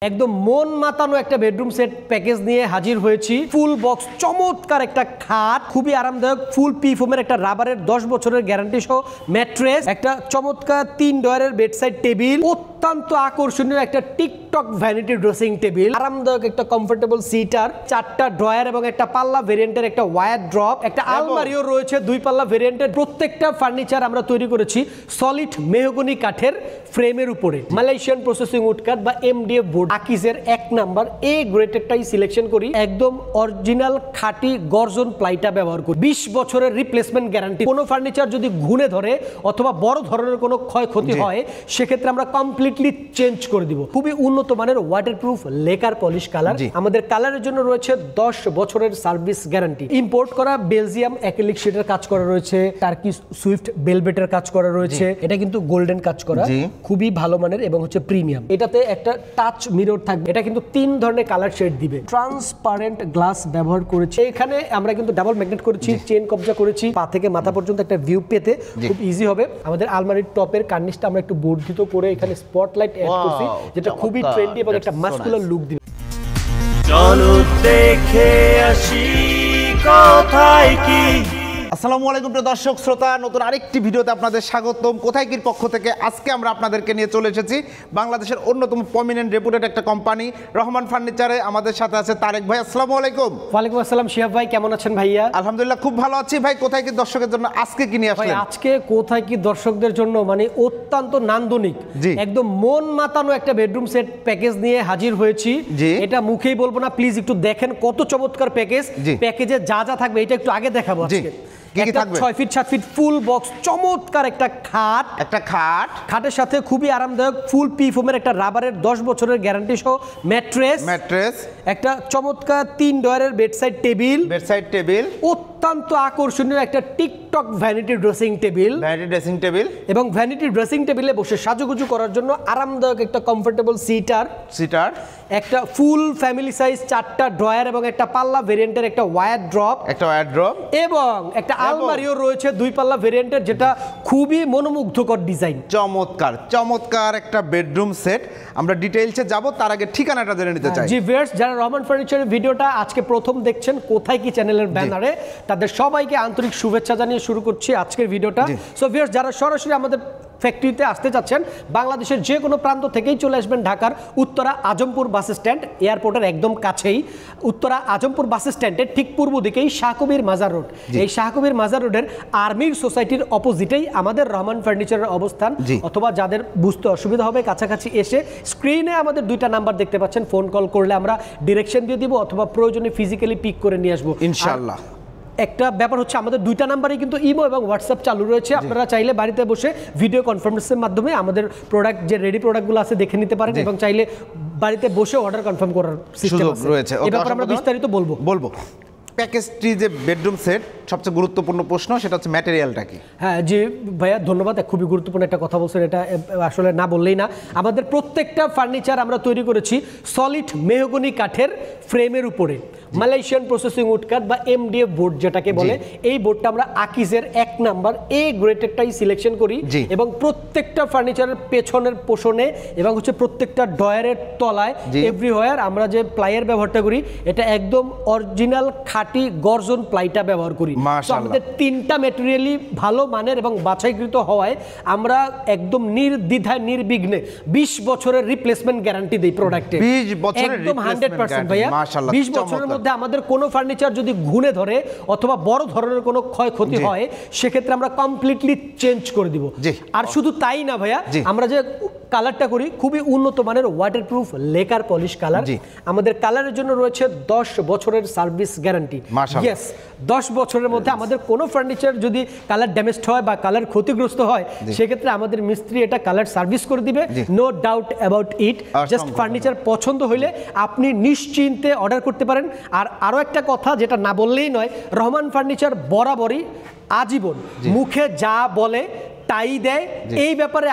একদম মন মাতানো একটা বেডরুম সেট প্যাকেজ নিয়ে হাজির হয়েছি। ফুল বক্স চমৎকার একটা খাট, খুবই আরামদায়ক, ফুল পি ফোমের একটা রাবারের 10 বছরের গ্যারান্টি সহ ম্যাট্রেস, একটা চমৎকার 3 ডয়ারের বেডসাইড টেবিল, অত্যন্ত আকর্ষণীয় একটা টিকটক ভ্যানিটি ড্রেসিং টেবিল, আরামদায়ক একটা কমফোর্টেবল সিটার, 4টা ড্রয়ার এবং একটা পাল্লা ভেরিয়েন্টের একটা ওয়ার ড্রপ, একটা আলমারিও রয়েছে 2 পাল্লা ভেরিয়েন্টের। প্রত্যেকটা ফার্নিচার আমরা তৈরি করেছি সলিড মেহগনি কাঠের ফ্রেমের উপরে। মালয়েশিয়ান প্রসেসিং উড কাঠ বা এমডিএফ বোর্ড আকিজের 1 নাম্বার এ গ্রেডেডটাই সিলেকশন করি। একদম অরিজিনাল খাঁটি গর্জন প্লাইটা ব্যবহার করি। 20 বছরের রিপ্লেসমেন্ট গ্যারান্টি। কোনো ফার্নিচার যদি ঘুণে ধরে অথবা বড় ধরনের কোনো ক্ষয়ক্ষতি হয় সেক্ষেত্রে আমরা কমপ্লিটলি চেঞ্জ করে দিব। খুবই উন্নত মানের ওয়াটারপ্রুফ লেকার পলিশ কালার। আমাদের কালারের জন্য রয়েছে 10 বছরের সার্ভিস গ্যারান্টি। ইম্পোর্ট করা বেলজিয়াম অ্যাক্রিলিক শীটের কাজ করা রয়েছে, টার্কি সুইফট বেলভেটের কাজ করা রয়েছে। এটা কিন্তু গোল্ডেন কাজ করা, খুবই ভালো মানের এবং হচ্ছে প্রিমিয়াম। এটাতে একটা টাচ মিরর থাকবে। এটা কিন্তু 3 ধরনের কালার শেড দিবে। ট্রান্সপারেন্ট গ্লাস ব্যবহার করেছি। এখানে আমরা কিন্তু ডাবল ম্যাগনেট করেছি, চেন কবজা করেছি, পা থেকে মাথা পর্যন্ত একটা ভিউ পেতে খুব ইজি হবে। আমাদের আলমারির টপের কার্নিশটা আমরা একটু বর্ধিত করে এখানে স্পটলাইট অ্যাড করছি, যেটা খুবই ট্রেন্ডি এবং একটা মাস্কুলার লুক দিবে। চলো দেখে আসি কোথায় কি। আসসালামু আলাইকুম প্রিয় দর্শক শ্রোতা, নতুন আরেকটি ভিডিওতে আপনাদের স্বাগতম। কোথায় কির পক্ষ থেকে আজকে আমরা আপনাদেরকে নিয়ে চলে এসেছি বাংলাদেশের অন্যতম প্রমিনেন্ট রেপুটেড একটা কোম্পানি রহমান ফার্নিচারে। আমাদের সাথে আছে তারেক ভাই। আসসালামু আলাইকুম। ওয়ালাইকুম আসসালাম শিহাব ভাই, কেমন আছেন ভাইয়া? আলহামদুলিল্লাহ খুব ভালো আছি ভাই। কোথায় কি দর্শকের জন্য আজকে কি নিয়ে আসলেন? আজকে কোথায় কি দর্শকদের জন্য মানে অত্যন্ত নান্দনিক, একদম মন মাতানো একটা বেডরুম সেট প্যাকেজ নিয়ে হাজির হয়েছি। এটা মুখেই বলবো না, প্লিজ একটু দেখেন কত চমৎকার প্যাকেজ। প্যাকেজে যা যা থাকবে এটা একটু আগে দেখাবো। আজকে 6 ফিট 7 ফিট ফুল বক্স চমৎকার একটা খাটের সাথে খুবই আরামদায়ক ফুল পি ফোমের একটা রাবারের 10 বছরের গ্যারান্টি সহ ম্যাট্রেস, একটা চমৎকার 3 ডয়ারের বেডসাইড টেবিল, অত্যন্ত আকর্ষণীয় একটা টিকটক ভ্যানিটি ড্রেসিং টেবিল এবং ভ্যানিটি ড্রেসিং টেবিলে বসে সাজুগুজু করার জন্য আরামদায়ক একটা কমফোর্টেবল সিটার, একটা ফুল ফ্যামিলি সাইজ 4টা ড্রয়ার এবং একটা পাল্লা ভেরিয়েন্টের একটা ওয়ার ড্রপ এবং একটা আলমারিও রয়েছে 2 পাল্লা ভেরিয়েন্টের, যেটা খুবই মনোমুগ্ধকর ডিজাইন। চমৎকার একটা বেডরুম সেট। আমরা ডিটেইলসে যাব, তার আগে ঠিকানাটা জেনে নিতে চাই। জি ভিউয়ার্স, যারা রহমান ফার্নিচারের ভিডিওটা আজকে প্রথম দেখছেন কোথায় কি চ্যানেলের ব্যানারে, তাদের সবাইকে আন্তরিক শুভেচ্ছা জানিয়ে শুরু করছি আজকের ভিডিওটা। সো ভিউয়ার্স, যারা সরাসরি আমাদের ফ্যাক্টরিতে আসতে চাচ্ছেন বাংলাদেশের যে কোনো প্রান্ত থেকেই চলে আসবেন ঢাকার উত্তরা আজমপুর বাস স্ট্যান্ড, এয়ারপোর্টের একদম কাছেই। উত্তরা আজমপুর বাস স্ট্যান্ডের ঠিক পূর্ব দিকেই শাহকবির মাজার রোড। এই শাহকবির মাজার রোডের আর্মির সোসাইটির অপোজিটেই আমাদের রহমান ফার্নিচারের অবস্থান। অথবা যাদের বুঝতে অসুবিধা হবে কাছাকাছি এসে স্ক্রিনে আমাদের 2টা নাম্বার দেখতে পাচ্ছেন, ফোন কল করলে আমরা ডিরেকশন দিয়ে দিব অথবা প্রয়োজনে ফিজিক্যালি পিক করে নিয়ে আসবো ইনশাআল্লাহ। একটা ব্যাপার হচ্ছে আমাদের 2টা নাম্বারই কিন্তু ইমো এবং হোয়াটসঅ্যাপ চালু রয়েছে। আপনারা চাইলে বাড়িতে বসে ভিডিও কনফারেন্সের মাধ্যমে আমাদের প্রোডাক্ট যে রেডি প্রোডাক্টগুলো আছে দেখে নিতে পারেন এবং চাইলে বাড়িতে বসে অর্ডার কনফার্ম করার সিস্টেম রয়েছে। এই ব্যাপারে আমরা বিস্তারিত বলবো। প্যাকেজটি যে বেডরুম সেট, সবচেয়ে গুরুত্বপূর্ণ প্রশ্ন সেটা হচ্ছে ম্যাটেরিয়ালটা কি? হ্যাঁ জি ভাইয়া, ধন্যবাদ। খুবই গুরুত্বপূর্ণ একটা কথা বলছেন, এটা আসলে না বললেই না। আমাদের প্রত্যেকটা ফার্নিচার আমরা তৈরি করেছি সলিড মেহগনি কাঠের ফ্রেমের উপরে। মালয়েশিয়ান প্রসেসিং উড কাঠ বা এমডিএফ বোর্ড যেটাকে বলে, এই বোর্ডটা আমরা আকিজের 1 নাম্বার এ গ্রেডেডটাই সিলেকশন করি এবং প্রত্যেকটা ফার্নিচারের পেছনের পোষণে এবং হচ্ছে প্রত্যেকটা ডয়ারের তলায় এভরিওয়্যার আমরা যে প্লাইয়ের ব্যবহারটা করি এটা একদম অরিজিনাল খাঁটি গর্জন প্লাইটা ব্যবহার করি। আমাদের 3টা ম্যাটেরিয়ালই ভালো মানের এবং বাছাইকৃত হওয়ায় আমরা একদম নির্দ্বিধায় নির্বিঘ্নে 20 বছরের রিপ্লেসমেন্ট গ্যারান্টি দেই প্রোডাক্টে। 20 বছরের একদম 100% ভাইয়া। 20 বছরের মধ্যে আমাদের কোনো ফার্নিচার যদি ঘুণে ধরে অথবা বড় ধরনের কোনো ক্ষয়ক্ষতি হয় সেক্ষেত্রে আমরা কমপ্লিটলি চেঞ্জ করে দিব। আর শুধু তাই না ভাইয়া, আমরা যে কালারটা করি খুবই উন্নত মানের ওয়াটারপ্রুফ লেকার পলিশ কালার। আমাদের কালারের জন্য রয়েছে 10 বছরের সার্ভিস গ্যারান্টি। ইয়েস, 10 বছরের মধ্যে আমাদের কোনো ফার্নিচার যদি কালার ড্যামেজড হয় বা কালার ক্ষতিগ্রস্ত হয় সেক্ষেত্রে আমাদের মিস্ত্রি এটা কালার সার্ভিস করে দিবে, no doubt about it. Just furniture পছন্দ হইলে আপনি নিশ্চিন্তে অর্ডার করতে পারেন। আর আরও একটা কথা যেটা না বললেই নয়, রহমান ফার্নিচার বরাবরই আজীবন মুখে যা বলে টাই দেয়। এই ব্যাপারে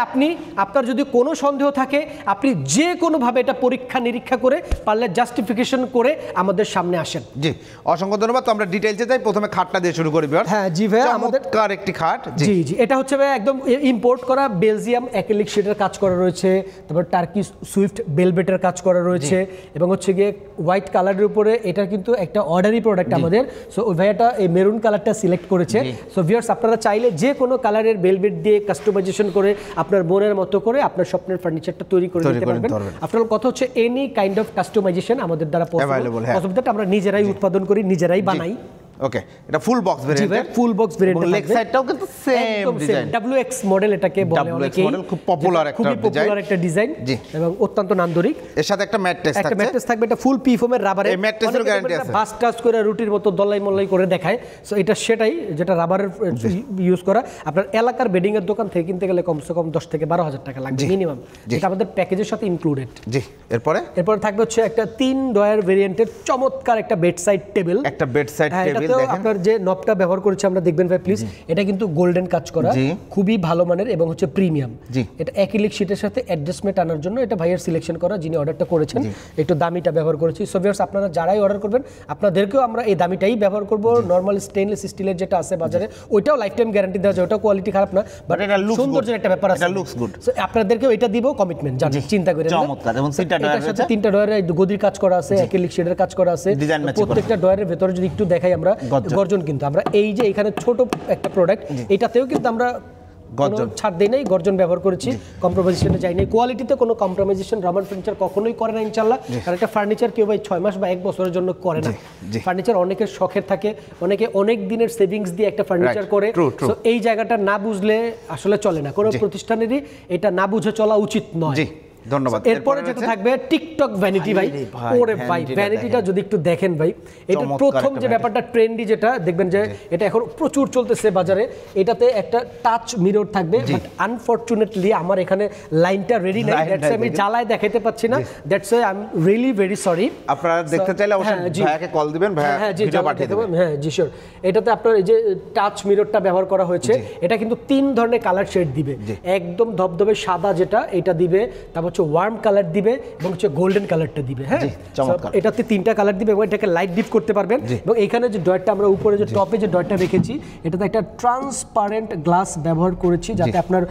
আপনার যদি কোনো সন্দেহ থাকে আপনি যে কোনোভাবে এটা পরীক্ষা নিরীক্ষা করে পারলে জাস্টিফিকেশন করে আমাদের সামনে আসেন। জি, অসংখ্য ধন্যবাদ। তো আমরা ডিটেইলসে যাই, প্রথমে খাটটা দিয়ে শুরু করি। হ্যাঁ জি ভাই, আমাদের কার একটি খাট। জি জি, এটা হচ্ছে ভাই একদম ইম্পোর্ট করা বেলজিয়াম অ্যাক্রিলিক শিটের কাজ করা রয়েছে, তারপর টার্কি সুইফট বেলভেটের কাজ করা রয়েছে, এবং হচ্ছে গিয়ে হোয়াইট কালারের উপরে এটা কিন্তু একটা অর্ডারি প্রোডাক্ট আমাদের। সো ওই ভাইয়াটা এই মেরুন কালারটা সিলেক্ট করেছে। সো ভিউয়ার্স, আপনারা চাইলে যে কোনো কালারের বেলভেট দিয়ে কাস্টমাইজেশন করে আপনার মনের মতো করে আপনার স্বপ্নের ফার্নিচারটা তৈরি করে নিতে পারবেন। আপনার কথা হচ্ছে এনি কাইন্ড অফ কাস্টমাইজেশন আমাদের দ্বারা পসিবল। আমরা নিজেরাই উৎপাদন করি, নিজেরাই বানাই। ওকে, এটা full box variant. Full box variant, leg সাইডটাও কিন্তু সেম ডিজাইন। WX মডেল এটাকে বলে অনেকেই, খুব পপুলার একটা ডিজাইন এবং অত্যন্ত নান্দনিক। এর সাথে একটা ম্যাট্রেস থাকবে। একটা ম্যাট্রেস থাকবে, এটা ফুল পি ফোমের রাবারের। এই ম্যাট্রেসের গ্যারান্টি আছে। বাস টাচ করে রুটির মতো দলাই মল্লাই করে দেখায়। সো এটা সেটাই যেটা রাবারের ইউজ করা। আপনার এলাকার বেডিং এর দোকান থেকে কিনতে গেলে কমসে কম 10 থেকে 12,000 টাকা লাগবে মিনিমাম। এটা আমাদের প্যাকেজের সাথে ইনক্লুডেড। জি, এরপরে থাকবে হচ্ছে একটা 3 ডয়ার ভেরিয়েন্টের চমৎকার একটা বেডসাইড টেবিল। একটা বেডসাইড টেবিল দেখেন। আপনার যে নবটা ব্যবহার করেছে আমরা দেখবেন ভাই প্লিজ, এটা কিন্তু গোল্ডেন কাজ করা, খুবই ভালো মানের এবং হচ্ছে প্রিমিয়াম। এটা অ্যাক্রিলিক শীটের সাথে অ্যাডজাস্টমেন্ট আনার জন্য এটা ভাইয়ের সিলেকশন করা, যিনি অর্ডারটা করেছেন। একটু দামিটা ব্যবহার করেছি। সো ভিউয়ার্স, আপনারা যারাই অর্ডার করবেন আপনাদেরকেও আমরা এই দামিটাই ব্যবহার করব। নরমাল স্টেইনলেস স্টিলের যেটা আছে বাজারে ওইটাও লাইফ টাইম গ্যারান্টি দেওয়া যায়, ওটাও কোয়ালিটি খারাপ না, বাট এটা সৌন্দর্যের একটা ব্যাপার আছে। এটা লুকস গুড। সো আপনাদেরকেও এটা দিব কমিটমেন্ট, জানেন, চিন্তা করে চমৎকার। এবং তিনটা ডয়ার আছে, তিনটা ডয়ারে গদির কাজ করা আছে, অ্যাক্রিলিক শেডের কাজ করা আছে। প্রত্যেকটা ডয়ারের ভেতরে যদি একটু দেখাই আমরা গর্জন, কিন্তু আমরা এই যে এখানে ছোট একটা প্রোডাক্ট, এটাতেও কিন্তু আমরা ছাড় দেই নাই, গর্জন ব্যবহার করেছি, কম্প্রোমাইজেশনে যাই নাই। কোয়ালিটিতে কোনো কম্প্রোমাইজেশন রহমান ফার্নিচার কখনোই করে না ইনশাআল্লাহ। কারণ একটা ফার্নিচার কেউ ভাই 6 মাস বা 1 বছরের জন্য করে না। ফার্নিচার অনেকের শখের থাকে, অনেকে অনেক দিনের সেভিংস দিয়ে একটা ফার্নিচার করে। সো এই জায়গাটা না বুঝলে আসলে চলে না, কোনো প্রতিষ্ঠানেরই এটা না বুঝে চলা উচিত নয়। ধন্যবাদ। এরপরে যেটা থাকবে টিকটক ভ্যানিটি ভাই। ওরে ভাই, ভ্যানিটিটা যদি একটু দেখেন ভাই, এটা প্রথম যে ব্যাপারটা ট্রেন্ডি, যেটা দেখবেন যে এটা এখন প্রচুর চলতেছে বাজারে। এটাতে একটা টাচ মিরর থাকবে, বাট আনফরচুনেটলি আমার এখানে লাইনটা রেডি নাই, দ্যাটস আমি জ্বালায় দেখাতে পাচ্ছি না। That's I am really very sorry. আপনারা দেখতে চাইলে অবশ্যই ভাইয়াকে কল দিবেন, ভাইয়া ভিডিও পাঠিয়ে দেবেন। হ্যাঁ জি শিওর। এটাতে আপনার এই যে টাচ মিররটা ব্যবহার করা হয়েছে, এটা কিন্তু 3 ধরনের কালার শেড দিবে। একদম ধবধবে সাদা যেটা, এটা দিবে, তারপর হচ্ছে ওয়ার্ম কালার দিবে, এবং হচ্ছে গোল্ডেন কালারটা দিবে। হ্যাঁ, এটাতে 3টা কালার দিবে, এবং এটাকে লাইট ডিপ করতে পারবেন। এবং এখানে যে ডয়ারটা আমরা উপরে যে টপে যে ডয়ারটা রেখেছি, এটাতে একটা ট্রান্সপারেন্ট গ্লাস ব্যবহার করেছি, যাতে আপনার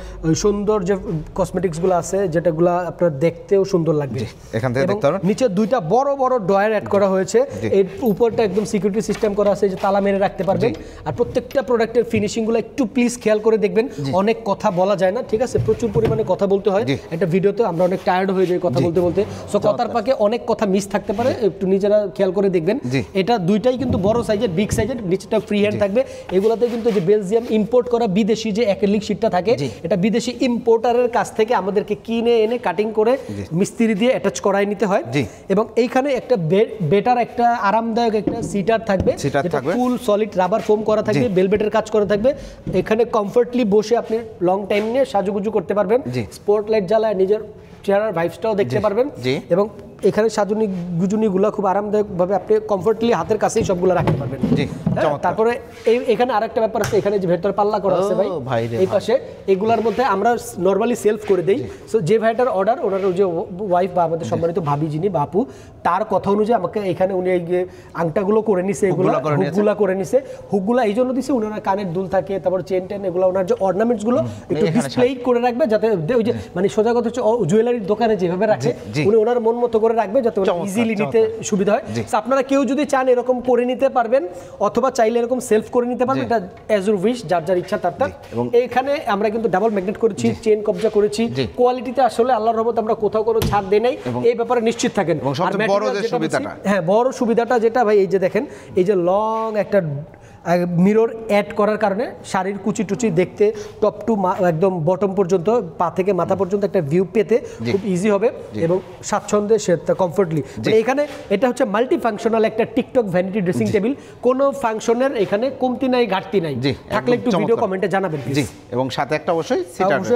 সুন্দর যে কসমেটিক্স গুলো আছে যেটাগুলো আপনার দেখতেও সুন্দর লাগবে। এখান থেকে দেখতে পারবেন নিচে 2টা বড় বড় ডয়ার অ্যাড করা হয়েছে। এর উপরটা একদম সিকিউরিটি সিস্টেম করা আছে, যে তালা মেরে রাখতে পারবেন। আর প্রত্যেকটা প্রোডাক্টের ফিনিশিং গুলো একটু প্লিজ খেয়াল করে দেখবেন। অনেক কথা বলা যায় না, ঠিক আছে, প্রচুর পরিমাণে কথা বলতে হয় একটা ভিডিওতে, আমরা অনেক টায়ার্ড হয়ে যাই কথা বলতে বলতে। সো কথার পাকে অনেক কথা মিস থাকতে পারে, একটু নিজেরা খেয়াল করে দেখবেন। এটা দুইটাই কিন্তু বড় সাইজের, বিগ সাইজের, নিচেটা ফ্রি হ্যান্ড থাকবে। এগুলাতে কিন্তু যে বেলজিয়াম ইম্পোর্ট করা বিদেশি যে অ্যাক্রিলিক শীটটা থাকে, এটা বিদেশি ইম্পোর্টারের কাছ থেকে আমাদেরকে কিনে এনে কাটিং করে মিস্ত্রি দিয়ে অ্যাটাচ করাই নিতে হয়। এবং এইখানে একটা বেটার একটা আরামদায়ক একটা সিটার থাকবে, যেটা ফুল সলিড রাবার ফোম করা থাকবে, বেলভেটের কাজ করা থাকবে। এখানে কমফর্টলি বসে আপনি লং টাইম নিয়ে সাজুগুজু করতে পারবেন, স্পটলাইট জ্বালায় নিজের চেহারার ভাইবসটাও দেখতে পারবেন। এবং এখানে সাজুনি গুজুনিগুলো খুব আরামদায়কভাবে আপনি কমফর্টলি হাতের কাছেই সবগুলো রাখতে পারবেন। তারপরে এখানে আরেকটা ব্যাপার আছে, এখানে যে ভেতরে পাল্লা করা আছে ভাই এই পাশে, এগুলোর মধ্যে আমরা নরমালি সেলফ করে দেই। সো যে ভাইটার অর্ডার, ওনার যে ওয়াইফ বা আমাদের সম্মানিত ভাবি যিনি বাপু, তার কথা অনুযায়ী আমাকে এখানে উনি আংটাগুলো করে নিছে, হুকগুলা করে নিছে। হুকগুলা এই জন্য দিছে, ওনার কানের দুল থাকে, তারপর চেন টেন, এগুলো ওনার যে অর্নামেন্টসগুলো একটু ডিসপ্লে করে রাখবে, যাতে ওই যে মানে সোজা কথা হচ্ছে জুয়েলারির দোকানে যেভাবে রাখে, উনি ওনার মন মতো করে রাখবে, যাতে ইজিলি নিতে সুবিধা হয়। আপনারা কেউ যদি চান এরকম করে নিতে পারবেন, অথবা চাইলে এরকম সেলফ করে নিতে পারবেন, এটা অ্যাজ ইউর উইশ, যার যার ইচ্ছা তার। এবং এখানে আমরা কিন্তু ডাবল ম্যাগনেট করেছি, চেন কবজা করেছি। কোয়ালিটিতে আসলে আল্লাহর রহমত আমরা কোথাও কোনো ছাড় দেই নাই, এই ব্যাপারে নিশ্চিত থাকেন। হ্যাঁ, বড় সুবিধাটা যেটা ভাই, এই যে দেখেন, এই যে লং একটা মিরর অ্যাড করার কারণে শাড়ির কুচি টুচি দেখতে টপ টু একদম বটম পর্যন্ত, পা থেকে মাথা পর্যন্ত একটা ভিউ পেতে খুব ইজি হবে এবং স্বাচ্ছন্দ্যে সে কমফোর্টলি। এখানে এটা হচ্ছে মাল্টি ফাংশনাল একটা টিকটক ভ্যানিটি ড্রেসিং টেবিল, কোনো ফাংশনের এখানে কমতি নাই, ঘাটতি নাই। থাকলে একটু ভিডিও কমেন্টে জানাবেন। এবং সাথে একটা অবশ্যই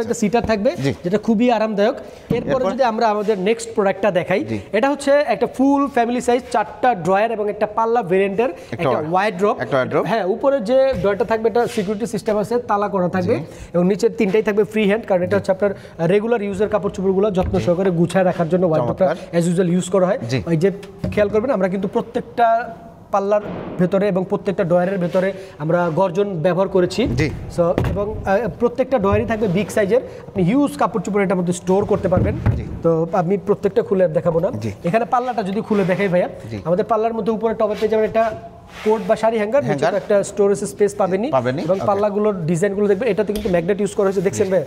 একটা সিটার থাকবে, যেটা খুবই আরামদায়ক। এরপরে যদি আমরা আমাদের নেক্সট প্রোডাক্টটা দেখাই, এটা হচ্ছে একটা ফুল ফ্যামিলি সাইজ 4টা ড্রয়ার এবং একটা পাল্লা ভেরিয়েন্টের একটা ওয়াইড্রপ। হ্যাঁ উপরে যে ডয়ারটা থাকবে এটা সিকিউরিটি সিস্টেম আছে, তালা করা থাকবে এবং নিচের তিনটাই থাকবে ফ্রি হ্যান্ড, কারণ এটা হচ্ছে আপনার রেগুলার ইউজের কাপড় চোপড়গুলো যত্ন সহকারে গুছায় রাখার জন্য ওয়ার্ডরোবটা অ্যাজ ইউজুয়াল ইউজ করা হয়। ওই যে খেয়াল করবেন আমরা কিন্তু প্রত্যেকটা পাল্লার ভেতরে এবং প্রত্যেকটা ডয়ারের ভেতরে আমরা গর্জন ব্যবহার করেছি। সো এবং প্রত্যেকটা ডয়ারই থাকবে বিগ সাইজের, আপনি হিউজ কাপড় চোপড় এটার মধ্যে স্টোর করতে পারবেন। তো আমি প্রত্যেকটা খুলে দেখাবো না, এখানে পাল্লাটা যদি খুলে দেখাই ভাইয়া, আমাদের পাল্লার মধ্যে উপরে টপে পেয়ে যাবেন একটা কোট বা শাড়ি হ্যাঙ্গার, একটা স্টোরেজ স্পেস পাবেনই এবং পাল্লাগুলোর ডিজাইনগুলো দেখবেন, এটাতে কিন্তু ম্যাগনেট ইউজ করা হয়েছে, দেখছেন ভাই?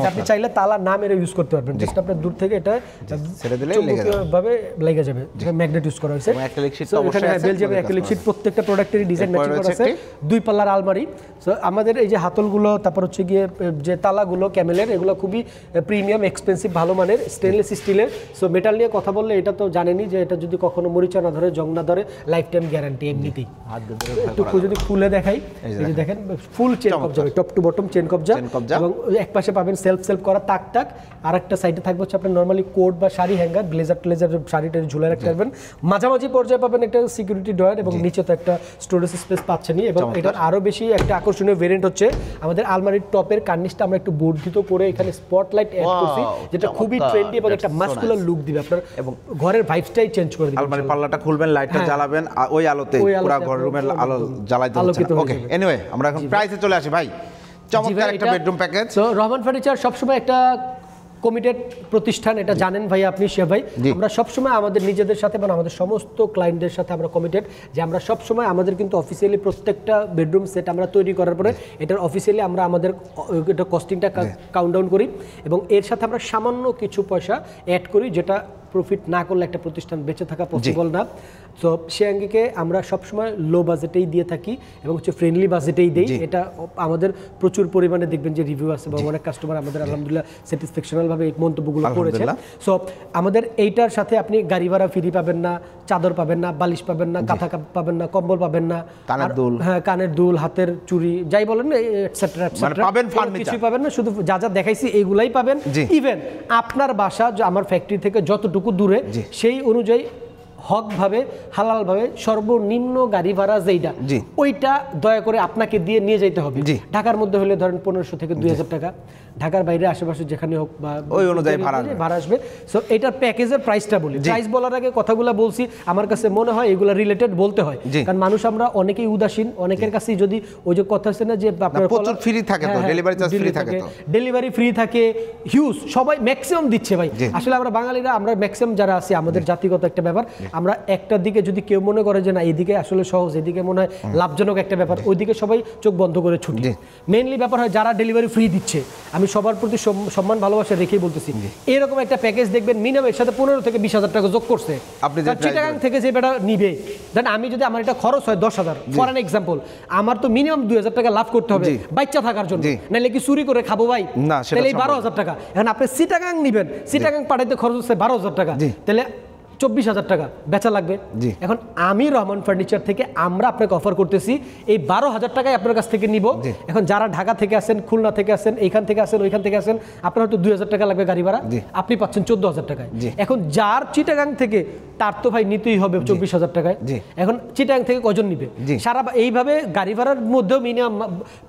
আপনি চাইলে তালা না মেরে ইউজ করতে পারবেন, জাস্ট আপনার দূর থেকে এটা ভাবে লেগে যাবে, ম্যাগনেট ইউজ করা হয়েছে। এখানে বেলজিয়ামের অ্যাক্রিলিক শীট, প্রত্যেকটা প্রোডাক্টেরই ডিজাইন ম্যাচিং করা আছে, 2 পাল্লার আলমারি। সো আমাদের এই যে হাতলগুলো, তারপর হচ্ছে গিয়ে যে তালাগুলো ক্যামেলের, এগুলো খুবই প্রিমিয়াম এক্সপেন্সিভ ভালো মানের স্টেনলেস স্টিলের। সো মেটাল নিয়ে কথা বললে এটা তো জানেনই যে এটা যদি কখনো মরিচা না ধরে, জং না ধরে, লাইফ টাইম গ্যারান্টি এমনিতেই। একটু যদি খুলে দেখাই, এই যে দেখেন ফুল চেন কবজা, টপ টু বটম চেন কবজা, এবং এক পাশে পাবেন সেলফ করা তাক, আর একটা সাইডে থাকবে হচ্ছে আপনার নরমালি কোট বা শাড়ি হ্যাঙ্গার, ব্লেজার শাড়িটা ঝুলে রাখতে পারবেন। মাঝামাঝি পর্যায়ে পাবেন একটা সিকিউরিটি ডয়ার এবং নিচে তো একটা স্টোরেজ স্পেস পাচ্ছেনই। এবং এটার আরো বেশি একটা আকর্ষণীয় ভেরিয়েন্ট হচ্ছে আমাদের আলমারির টপের কার্নিশটা আমরা একটু বর্ধিত করে এখানে স্পটলাইট অ্যাড করছি, যেটা খুবই ট্রেন্ডি এবং একটা মাস্কুলার লুক দিবে, আপনার এবং ঘরের ভাইবসটাই চেঞ্জ করে দিবে। আলমারির পাল্লাটা খুলবেন, লাইটটা জ্বালাবেন, ওই আলোতে পুরো ঘর রুমের আলো জ্বালাই দিচ্ছেন। ওকে, এনিওয়ে আমরা এখন প্রাইসে চলে আসি ভাই। চমৎকার একটা bedroom package. So Rahman furniture সবসময় একটা কমিটেড প্রতিষ্ঠান, এটা জানেন ভাই আপনি, শেফ ভাই। আমরা সবসময় আমাদের নিজেদের সাথে মানে আমাদের সমস্ত ক্লায়েন্টদের সাথে আমরা কমিটেড যে আমরা সবসময় আমাদের কিন্তু অফিসিয়ালি প্রত্যেকটা বেডরুম সেট আমরা তৈরি করার পরে এটার অফিসিয়ালি আমরা আমাদের এটা কস্টিংটা কাউন্ট ডাউন করি এবং এর সাথে আমরা সামান্য কিছু পয়সা অ্যাড করি, যেটা প্রফিট না করলে একটা প্রতিষ্ঠান বেঁচে থাকা পসিবল না। তো সে আঙ্গিকে আমরা সবসময় লো বাজেটেই দিয়ে থাকি এবং হচ্ছে ফ্রেন্ডলি বাজেটেই দিই। এটা আমাদের প্রচুর পরিমাণে দেখবেন যে রিভিউ আছে বা অনেক কাস্টমার আমাদের আলহামদুলিল্লাহ স্যাটিসফ্যাকশনালভাবে এই মন্তব্যগুলো করেছে। সো আমাদের এইটার সাথে আপনি গাড়ি ভাড়া ফ্রি পাবেন না, চাদর পাবেন না, বালিশ পাবেন না, কাঁথা পাবেন না, কম্বল পাবেন না, কানের দুল, হ্যাঁ কানের দুল, হাতের চুড়ি, যাই বলেন না এটসেট্রা কিছু পাবেন না, শুধু যা যা দেখাইছি এইগুলাই পাবেন। ইভেন আপনার বাসা আমার ফ্যাক্টরি থেকে যতটুকু দূরে সেই অনুযায়ী হকভাবে হালালভাবে সর্বনিম্ন গাড়ি ভাড়া যেইটা ওইটা দয়া করে আপনাকে দিয়ে নিয়ে যেতে হবে। ঢাকার মধ্যে হলে ধরেন 1500 থেকে 2000 টাকা, ঢাকার বাইরে আশেপাশে যেখানে হোক বা ওই অনুযায়ী ভাড়া আসবে। সো এটার প্যাকেজের প্রাইসটা বলি, প্রাইস বলার আগে কথাগুলো বলছি আমার কাছে মনে হয় এগুলা রিলেটেড বলতে হয়, কারণ মানুষ আমরা অনেকেই উদাসীন, অনেকের কাছেই যদি ওই যে কথা আছে না যে আপনার প্রচুর ফ্রি থাকে, তো ডেলিভারি চার্জ ফ্রি থাকে, ডেলিভারি ফ্রি থাকে, হিউজ সবাই ম্যাক্সিমাম দিচ্ছে ভাই। আসলে আমরা বাঙালিরা আমরা ম্যাক্সিমাম যারা আছি আমাদের জাতিগত একটা ব্যাপার, আমরা একটার দিকে যদি কেউ মনে করে যে না এইদিকে আসলে সহজ, এদিকে মনে হয় লাভজনক একটা ব্যাপার, ওইদিকে সবাই চোখ বন্ধ করে ছুটি। মেইনলি ব্যাপার হয় যারা ডেলিভারি ফ্রি দিচ্ছে, আমি সবার প্রতি সম্মান ভালোবাসা রেখেই বলতেছি, এরকম একটা প্যাকেজ দেখবেন মিনিমাম এর সাথে 15 থেকে 20,000 টাকা যোগ করছে। আপনি চিটাগাং থেকে যে বেটা নিবে, দেন আমি যদি আমার এটা খরচ হয় 10,000 ফর অ্যান এক্সাম্পল, আমার তো মিনিমাম 2,000 টাকা লাভ করতে হবে বাচ্চা থাকার জন্য, নাহলে কি চুরি করে খাবো ভাই? তাহলে 12,000 টাকা। এখন আপনি চিটাগাং নিবেন, চিটাগাং পাঠাইতে খরচ হচ্ছে 12,000 টাকা, তাহলে 24,000 টাকা বেচা লাগবে। এখন আমি রহমান ফার্নিচার থেকে আমরা আপনাকে অফার করতেছি এই 12,000 টাকায় আপনার কাছ থেকে নিব। এখন যারা ঢাকা থেকে আসেন, খুলনা থেকে আসেন, এইখান থেকে আসেন, ওইখান থেকে আসেন, আপনার হয়তো 2,000 টাকা লাগবে গাড়ি ভাড়া, আপনি পাচ্ছেন 14,000 টাকায়। এখন যার চিটাগাং থেকে তার তো ভাই নিতেই হবে 24,000 টাকায়। এখন চিটাগাং থেকে কজন নিবে? সারা এইভাবে গাড়ি ভাড়ার মধ্যেও মিনিমাম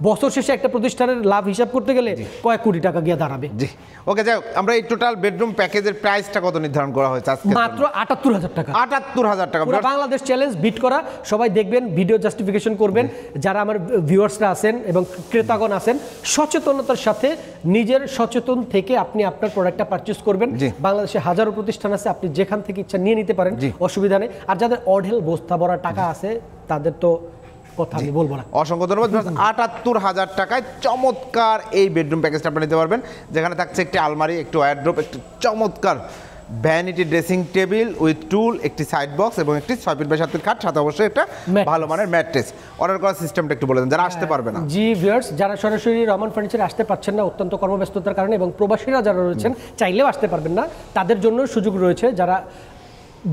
বছর শেষে একটা প্রতিষ্ঠানের লাভ হিসাব করতে গেলে কয়েক কোটি টাকা গিয়ে দাঁড়াবে। ওকে, যাই হোক, আমরা এই টোটাল বেডরুম প্যাকেজের প্রাইসটা কত নির্ধারণ করা হয়েছে আজকে? মাত্র 78,000 টাকা। 78,000 টাকা। পুরো বাংলাদেশ চ্যালেঞ্জ বিট করা। সবাই দেখবেন, ভিডিও জাস্টিফিকেশন করবেন, যারা আমার ভিউয়ার্সরা আছেন এবং ক্রেতাগণ আছেন, সচেতনতার সাথে নিজের সচেতন থেকে আপনি আপনার প্রোডাক্টটা পারচেজ করবেন। বাংলাদেশে হাজারো প্রতিষ্ঠান আছে, আপনি যেখান থেকে ইচ্ছা নিয়ে নিতে পারেন, অসুবিধা নেই। আর যাদের অঢেল বস্তা ভরা টাকা আছে তাদের তো কথা আমি বলবো না। অসংখ্য ধন্যবাদ। 78,000 টাকায় চমৎকার এই বেডরুম প্যাকেজটা আপনি নিতে পারবেন, যেখানে থাকছে একটি আলমারি, একটি ওয়ারড্রোব, একটি চমৎকার ভ্যানিটি ড্রেসিং টেবিল উইথ টুল, একটি সাইড বক্স এবং একটি 6 ফিট বাই 7 ফিট খাট, সাথে অবশ্যই একটা ভালো মানের ম্যাট্রেস। অর্ডার করার সিস্টেমটা একটু বলে দেন যারা আসতে পারবে না। জি ভিউয়ার্স, যারা সরাসরি রহমান ফার্নিচারে আসতে পারছেন না অত্যন্ত কর্মব্যস্ততার কারণে এবং প্রবাসীরা যারা রয়েছেন চাইলেও আসতে পারবেন না, তাদের জন্য সুযোগ রয়েছে যারা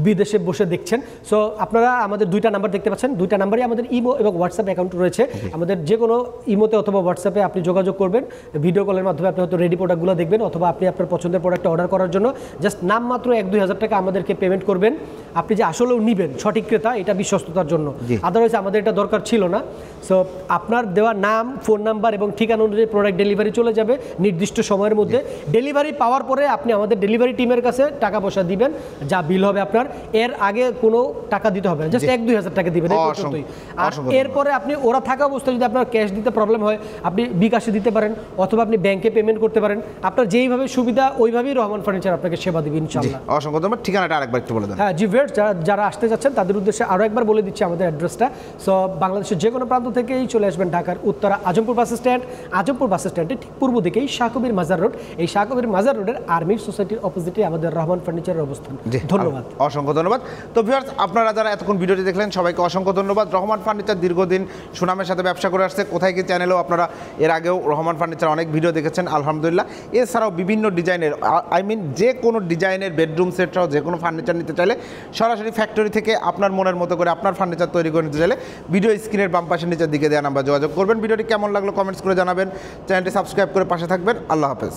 বিদেশে বসে দেখছেন। সো আপনারা আমাদের 2টা নাম্বার দেখতে পাচ্ছেন, 2টা নাম্বারই আমাদের ইমো এবং হোয়াটসঅ্যাপ অ্যাকাউন্ট রয়েছে। আমাদের যে কোনো ইমোতে অথবা হোয়াটসঅ্যাপে আপনি যোগাযোগ করবেন, ভিডিও কলের মাধ্যমে আপনি হয়তো রেডি প্রোডাক্টগুলো দেখবেন, অথবা আপনি আপনার পছন্দের প্রোডাক্টটা অর্ডার করার জন্য জাস্ট নামমাত্র 1-2 হাজার টাকা আমাদেরকে পেমেন্ট করবেন। আপনি যে আসলেও নিবেন সঠিক ক্রেতা, এটা বিশ্বস্ততার জন্য। আদারওয়াইজ আমাদের এটা দরকার ছিল না। সো আপনার দেওয়া নাম, ফোন নাম্বার এবং ঠিকানা অনুযায়ী প্রোডাক্ট ডেলিভারি চলে যাবে নির্দিষ্ট সময়ের মধ্যে। ডেলিভারি পাওয়ার পরে আপনি আমাদের ডেলিভারি টিমের কাছে টাকা পয়সা দিবেন, যা বিল হবে আপনার। এর আগে কোনো টাকা দিতে হবে না, জাস্ট 1-2 হাজার টাকা দিবেন এই পর্যন্তই। আর এরপরে আপনি ওরা থাকা অবস্থায় যদি আপনার ক্যাশ দিতে প্রবলেম হয়, আপনি বিকাশে দিতে পারেন অথবা আপনি ব্যাংকে পেমেন্ট করতে পারেন। আপনার যেইভাবে সুবিধা ওইভাবেই রহমান ফার্নিচার আপনাকে সেবা দিবে ইনশাআল্লাহ। অসংখ্য ধন্যবাদ। ঠিকানাটা আরেকবার একটু বলে দেন। হ্যাঁ জি ভিউয়ার্স, যারা আসতে যাচ্ছেন তাদের উদ্দেশ্যে আরও একবার বলে দিচ্ছি আমাদের অ্যাড্রেসটা। সো বাংলাদেশের যে কোনো প্রান্ত থেকেই চলে আসবেন ঢাকার উত্তরা আজমপুর বাস স্ট্যান্ড। আজমপুর বাস স্ট্যান্ডের ঠিক পূর্ব দিকেই শাহ কবির মাজার রোড। এই শাহ কবির মাজার রোডের আর্মি সোসাইটির অপোজিটে আমাদের রহমান ফার্নিচারের অবস্থান। ধন্যবাদ, অসংখ্য ধন্যবাদ। তো ভিউয়ার্স, আপনারা যারা এতক্ষণ ভিডিওটি দেখলেন সবাইকে অসংখ্য ধন্যবাদ। রহমান ফার্নিচার দীর্ঘদিন সুনামের সাথে ব্যবসা করে আসছে। কোথায় কি চ্যানেলেও আপনারা এর আগেও রহমান ফার্নিচার অনেক ভিডিও দেখেছেন আলহামদুলিল্লাহ। এছাড়াও বিভিন্ন ডিজাইনের যে কোনো ডিজাইনের বেডরুম সেট সহ যে কোনো ফার্নিচার নিতে চাইলে সরাসরি ফ্যাক্টরি থেকে আপনার মনের মতো করে আপনার ফার্নিচার তৈরি করে নিতে চাইলে ভিডিও স্ক্রিনের বাম পাশের নিচের দিকে দেওয়া নাম্বার যোগাযোগ করবেন। ভিডিওটি কেমন লাগলো কমেন্টস করে জানাবেন। চ্যানেলটি সাবস্ক্রাইব করে পাশে থাকবেন। আল্লাহ হাফেজ।